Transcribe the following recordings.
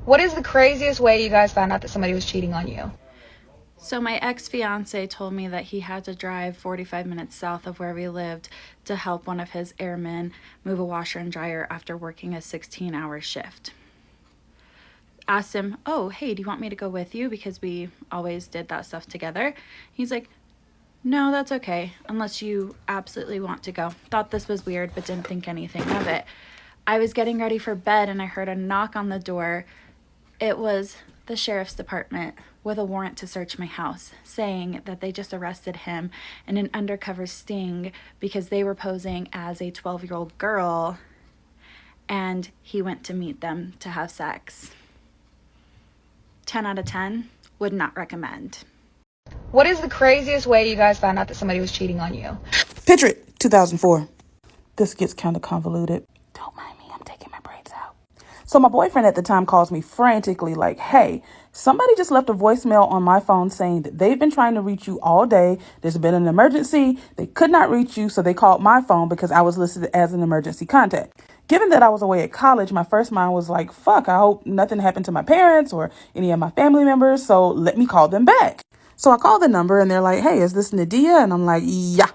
What is the craziest way you guys found out that somebody was cheating on you? So my ex-fiance told me that he had to drive 45 minutes south of where we lived to help one of his airmen move a washer and dryer after working a 16-hour shift. Asked him, oh, hey, do you want me to go with you? Because we always did that stuff together. He's like, no, that's okay, unless you absolutely want to go. Thought this was weird, but didn't think anything of it. I was getting ready for bed and I heard a knock on the door. It was the sheriff's department with a warrant to search my house, saying that they just arrested him in an undercover sting because they were posing as a 12-year-old girl and he went to meet them to have sex. 10 out of 10, would not recommend. What is the craziest way you guys found out that somebody was cheating on you? Picture it, 2004. This gets kind of convoluted. Don't mind me, I'm taking my braids out. So my boyfriend at the time calls me frantically like, hey, somebody just left a voicemail on my phone saying that they've been trying to reach you all day. There's been an emergency. They could not reach you, so they called my phone because I was listed as an emergency contact. Given that I was away at college, my first mind was like, fuck, I hope nothing happened to my parents or any of my family members, so let me call them back. So I call the number and they're like, hey, is this Nadia? And I'm like, yeah.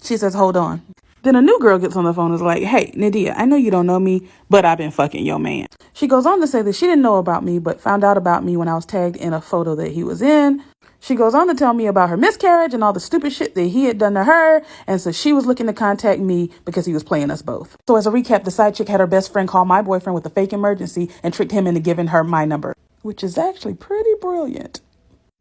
She says, hold on. Then a new girl gets on the phone and is like, hey, Nadia, I know you don't know me, but I've been fucking your man. She goes on to say that she didn't know about me, but found out about me when I was tagged in a photo that he was in. She goes on to tell me about her miscarriage and all the stupid shit that he had done to her. And so she was looking to contact me because he was playing us both. So as a recap, the side chick had her best friend call my boyfriend with a fake emergency and tricked him into giving her my number, which is actually pretty brilliant.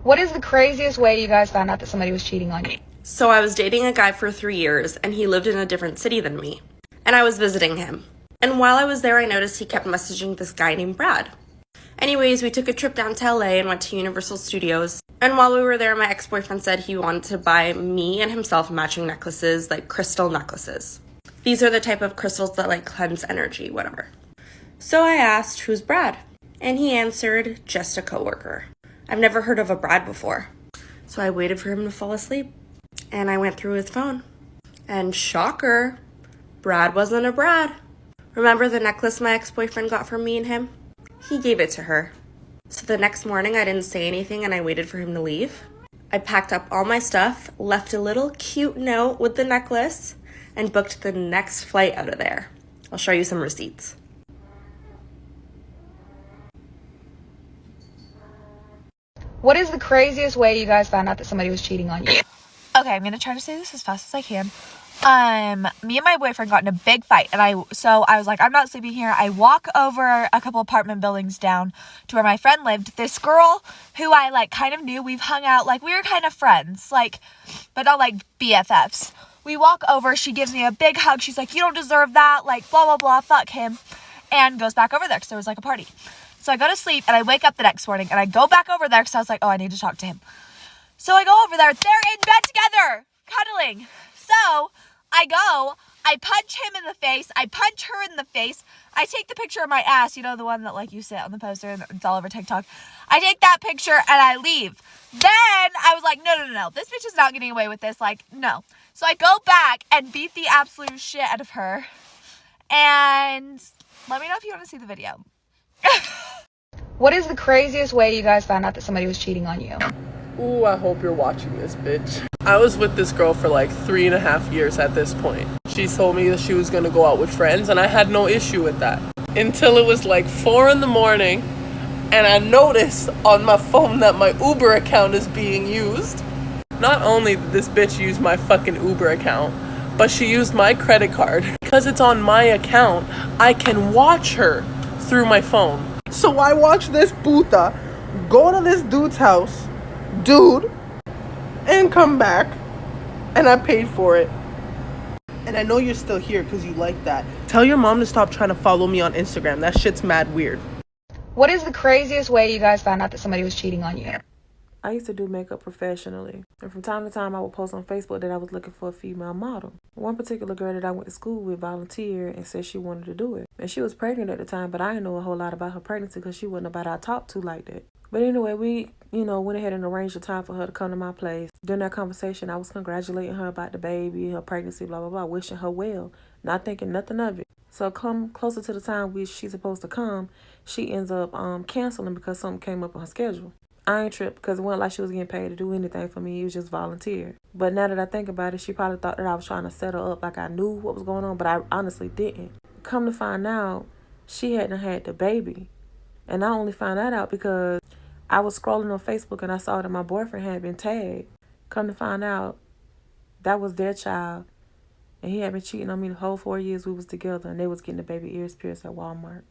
What is the craziest way you guys found out that somebody was cheating on you? So I was dating a guy for 3 years, and he lived in a different city than me. And I was visiting him. And while I was there, I noticed he kept messaging this guy named Brad. Anyways, we took a trip down to LA and went to Universal Studios. And while we were there, my ex-boyfriend said he wanted to buy me and himself matching necklaces, like crystal necklaces. These are the type of crystals that like cleanse energy, whatever. So I asked, who's Brad? And he answered, just a coworker. I've never heard of a Brad before. So I waited for him to fall asleep. And I went through his phone. And shocker, Brad wasn't a Brad. Remember the necklace my ex-boyfriend got for me and him? He gave it to her. So the next morning I didn't say anything and I waited for him to leave. I packed up all my stuff, left a little cute note with the necklace, and booked the next flight out of there. I'll show you some receipts. What is the craziest way you guys found out that somebody was cheating on you? Okay, I'm gonna try to say this as fast as I can. Me and my boyfriend got in a big fight, and I was like, I'm not sleeping here. I walk over a couple apartment buildings down to where my friend lived. This girl who I like kind of knew, we've hung out, like we were kind of friends, like, but not like BFFs. We walk over, she gives me a big hug. She's like, you don't deserve that, like blah blah blah, fuck him, and goes back over there because there was like a party. So I go to sleep and I wake up the next morning and I go back over there because I was like, oh, I need to talk to him. So I go over there, they're in bed together, cuddling. So I punch him in the face, I punch her in the face, I take the picture of my ass, you know, the one that like you sit on the poster and it's all over TikTok. I take that picture and I leave. Then I was like, no, this bitch is not getting away with this, like, no. So I go back and beat the absolute shit out of her. And let me know if you want to see the video. What is the craziest way you guys found out that somebody was cheating on you? Ooh, I hope you're watching this, bitch. I was with this girl for like 3.5 years at this point. She told me that she was gonna go out with friends, and I had no issue with that. Until it was like 4 in the morning, and I noticed on my phone that my Uber account is being used. Not only did this bitch use my fucking Uber account, but she used my credit card. Because it's on my account, I can watch her through my phone. So I watched this puta go to this dude's house, and come back, and I paid for it. And I know you're still here because you like that. Tell your mom to stop trying to follow me on Instagram. That shit's mad weird. What is the craziest way you guys found out that somebody was cheating on you? I used to do makeup professionally, and from time to time I would post on Facebook that I was looking for a female model. One particular girl that I went to school with volunteered and said she wanted to do it. And she was pregnant at the time, but I didn't know a whole lot about her pregnancy because she wasn't about I talked to like that. But anyway, we, went ahead and arranged a time for her to come to my place. During that conversation, I was congratulating her about the baby, her pregnancy, blah, blah, blah, wishing her well, not thinking nothing of it. So come closer to the time which she's supposed to come, she ends up canceling because something came up on her schedule. I ain't tripped because it wasn't like she was getting paid to do anything for me. It was just volunteer. But now that I think about it, she probably thought that I was trying to set her up like I knew what was going on, but I honestly didn't. Come to find out, she hadn't had the baby. And I only found that out because I was scrolling on Facebook and I saw that my boyfriend had been tagged. Come to find out, that was their child. And he had been cheating on me the whole 4 years we was together, and they was getting the baby ears pierced at Walmart.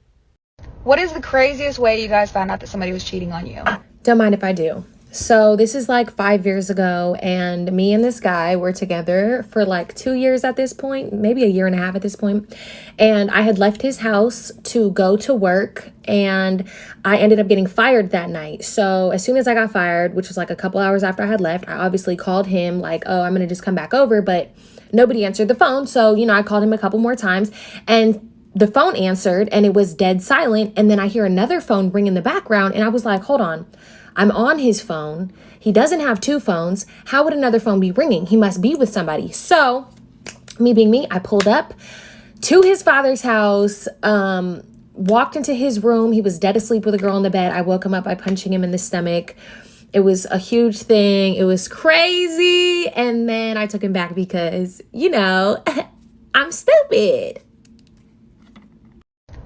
What is the craziest way you guys found out that somebody was cheating on you? Don't mind if I do. So this is like 5 years ago, and me and this guy were together for like 2 years at this point, maybe a year and a half at this point. And I had left his house to go to work, and I ended up getting fired that night. So as soon as I got fired, which was like a couple hours after I had left, I obviously called him like, oh, I'm going to just come back over. But nobody answered the phone. So, I called him a couple more times, and the phone answered and it was dead silent. And then I hear another phone ring in the background, and I was like, hold on. I'm on his phone. He doesn't have two phones. How would another phone be ringing? He must be with somebody. So me being me, I pulled up to his father's house, walked into his room. He was dead asleep with a girl in the bed. I woke him up by punching him in the stomach. It was a huge thing. It was crazy. And then I took him back because, I'm stupid.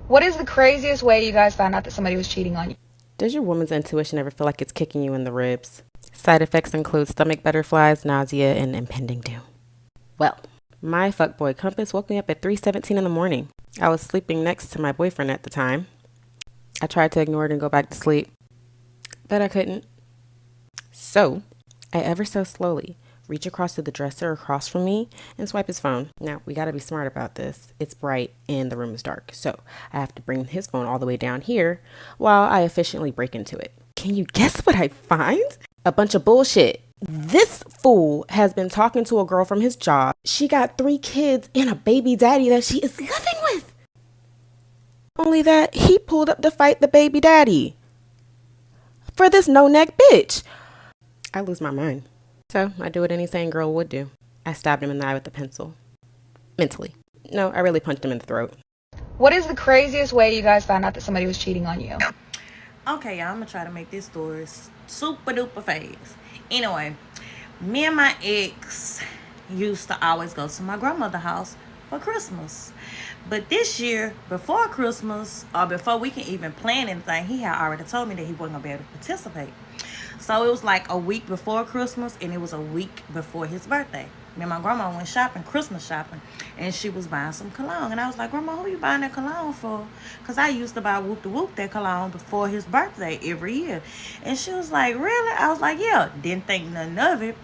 What is the craziest way you guys found out that somebody was cheating on you? Does your woman's intuition ever feel like it's kicking you in the ribs? Side effects include stomach butterflies, nausea, and impending doom. Well, my fuckboy Compass woke me up at 3:17 in the morning. I was sleeping next to my boyfriend at the time. I tried to ignore it and go back to sleep, but I couldn't. So, I ever so slowly reach across to the dresser across from me and swipe his phone. Now, we gotta be smart about this. It's bright and the room is dark, so I have to bring his phone all the way down here while I efficiently break into it. Can you guess what I find? A bunch of bullshit. This fool has been talking to a girl from his job. She got 3 kids and a baby daddy that she is living with. Only that he pulled up to fight the baby daddy for this no-neck bitch. I lose my mind. So I do what any sane girl would do. I stabbed him in the eye with a pencil. Mentally. No, I really punched him in the throat. What is the craziest way you guys found out that somebody was cheating on you? Okay, y'all, I'm gonna try to make this story super duper fast. Anyway, me and my ex used to always go to my grandmother's house for Christmas. But this year, before Christmas, or before we can even plan anything, he had already told me that he wasn't gonna be able to participate. So it was like a week before Christmas, and it was a week before his birthday. Me and my grandma went shopping, Christmas shopping, and she was buying some cologne. And I was like, Grandma, who you buying that cologne for? Because I used to buy Whoop the Whoop that cologne before his birthday every year. And she was like, really? I was like, yeah. Didn't think nothing of it.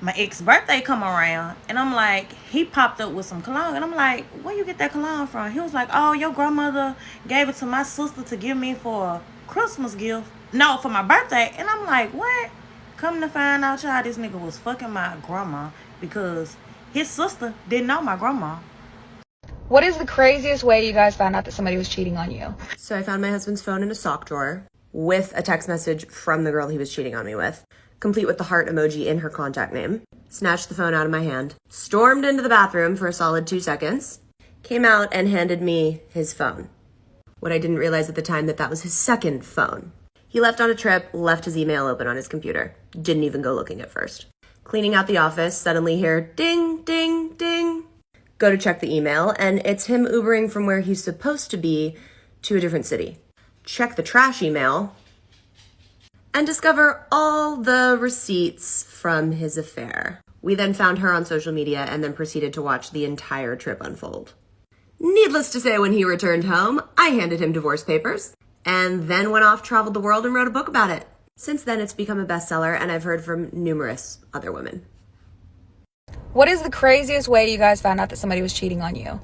My ex birthday come around, and I'm like, he popped up with some cologne, and I'm like, where you get that cologne from? He was like, oh, your grandmother gave it to my sister to give me for a Christmas gift. No, for my birthday. And I'm like, what? Come to find out, y'all, this nigga was fucking my grandma because his sister didn't know my grandma. What is the craziest way you guys found out that somebody was cheating on you? So I found my husband's phone in a sock drawer with a text message from the girl he was cheating on me with, complete with the heart emoji in her contact name. Snatched the phone out of my hand, stormed into the bathroom for a solid 2 seconds, came out and handed me his phone. What I didn't realize at the time that was his second phone. He left on a trip, left his email open on his computer. Didn't even go looking at first. Cleaning out the office, suddenly hear ding, ding, ding. Go to check the email, and it's him Ubering from where he's supposed to be to a different city. Check the trash email, and discover all the receipts from his affair. We then found her on social media and then proceeded to watch the entire trip unfold. Needless to say, when he returned home, I handed him divorce papers, and then went off, traveled the world, and wrote a book about it. Since then, it's become a bestseller, and I've heard from numerous other women. What is the craziest way you guys found out that somebody was cheating on you?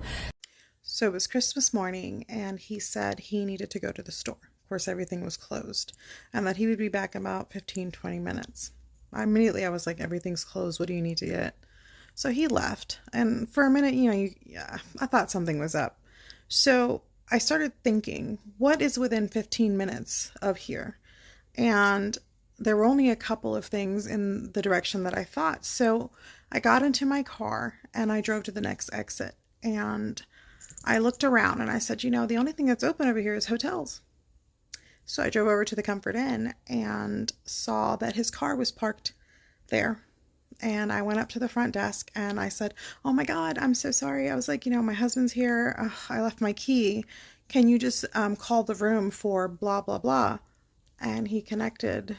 So it was Christmas morning, and he said he needed to go to the store. Of course, everything was closed, and that he would be back in about 15-20 minutes. Immediately, I was like, everything's closed. What do you need to get? So he left, and for a minute, I thought something was up. So I started thinking, what is within 15 minutes of here? And there were only a couple of things in the direction that I thought. So I got into my car and I drove to the next exit. And I looked around and I said, you know, the only thing that's open over here is hotels. So I drove over to the Comfort Inn and saw that his car was parked there. And I went up to the front desk and I said, oh my God, I'm so sorry. I was like, you know, my husband's here. I left my key. Can you just call the room for blah, blah, blah? And he connected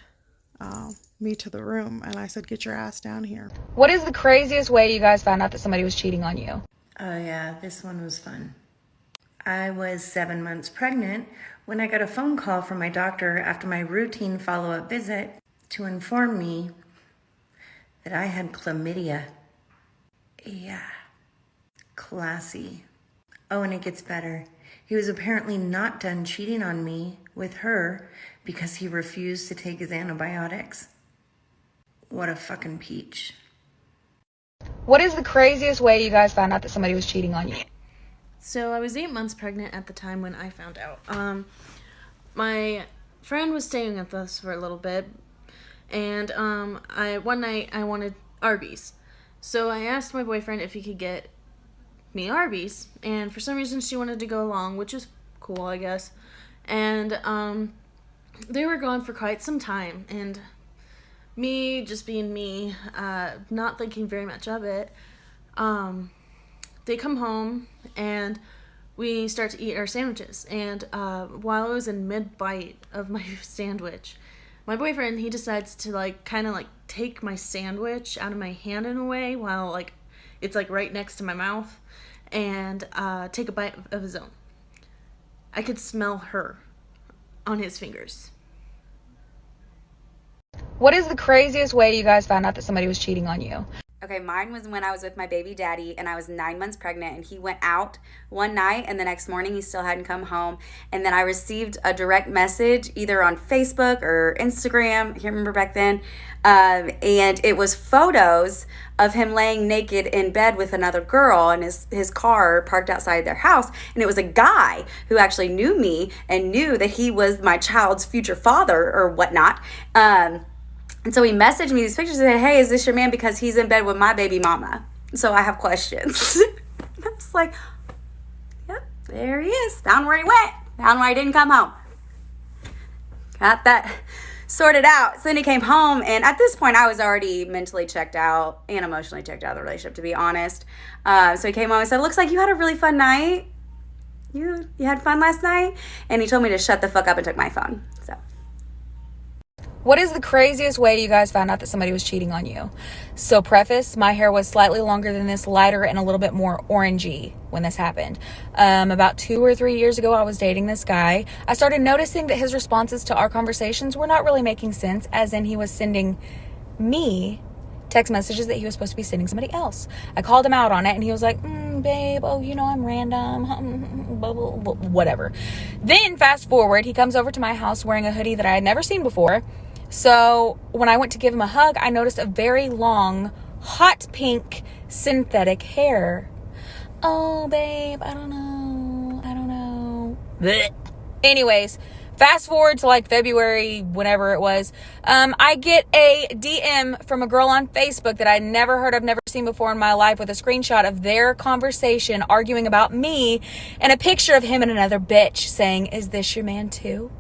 me to the room. And I said, get your ass down here. What is the craziest way you guys found out that somebody was cheating on you? Oh yeah, this one was fun. I was 7 months pregnant when I got a phone call from my doctor after my routine follow-up visit to inform me that I had chlamydia. Yeah, classy. Oh, and it gets better. He was apparently not done cheating on me with her because he refused to take his antibiotics. What a fucking peach. What is the craziest way you guys found out that somebody was cheating on you? So I was 8 months pregnant at the time when I found out. My friend was staying with us for a little bit, and one night I wanted Arby's. So I asked my boyfriend if he could get me Arby's, and for some reason she wanted to go along, which is cool, I guess. And they were gone for quite some time, and me just being me, not thinking very much of it, they come home and we start to eat our sandwiches. And while I was in mid-bite of my sandwich, my boyfriend, he decides to kind of take my sandwich out of my hand in a way while it's right next to my mouth, and take a bite of his own. I could smell her on his fingers. What is the craziest way you guys found out that somebody was cheating on you? Okay, mine was when I was with my baby daddy and I was 9 months pregnant, and he went out one night and the next morning he still hadn't come home. And then I received a direct message either on Facebook or Instagram, I can't remember back then, and it was photos of him laying naked in bed with another girl in his car parked outside their house. And it was a guy who actually knew me and knew that he was my child's future father or whatnot. And so he messaged me these pictures and said, hey, is this your man? Because he's in bed with my baby mama. So I have questions. I was like, yep, there he is. Found where he went. Found why he didn't come home. Got that sorted out. So then he came home, and at this point I was already mentally checked out and emotionally checked out of the relationship, to be honest. So he came home and said, looks like you had a really fun night. You had fun last night? And he told me to shut the fuck up and took my phone. So. What is the craziest way you guys found out that somebody was cheating on you? So preface, my hair was slightly longer than this, lighter, and a little bit more orangey when this happened. About 2 or 3 years ago, I was dating this guy. I started noticing that his responses to our conversations were not really making sense, as in he was sending me text messages that he was supposed to be sending somebody else. I called him out on it, and he was like, babe, oh, you know, I'm random, whatever. Then fast forward, he comes over to my house wearing a hoodie that I had never seen before. So when I went to give him a hug, I noticed a very long, hot pink synthetic hair. Oh, babe, I don't know. Blech. Anyways, fast forward to February, whenever it was. I get a DM from a girl on Facebook that I'd never heard of, never seen before in my life, with a screenshot of their conversation arguing about me and a picture of him and another bitch saying, is this your man too?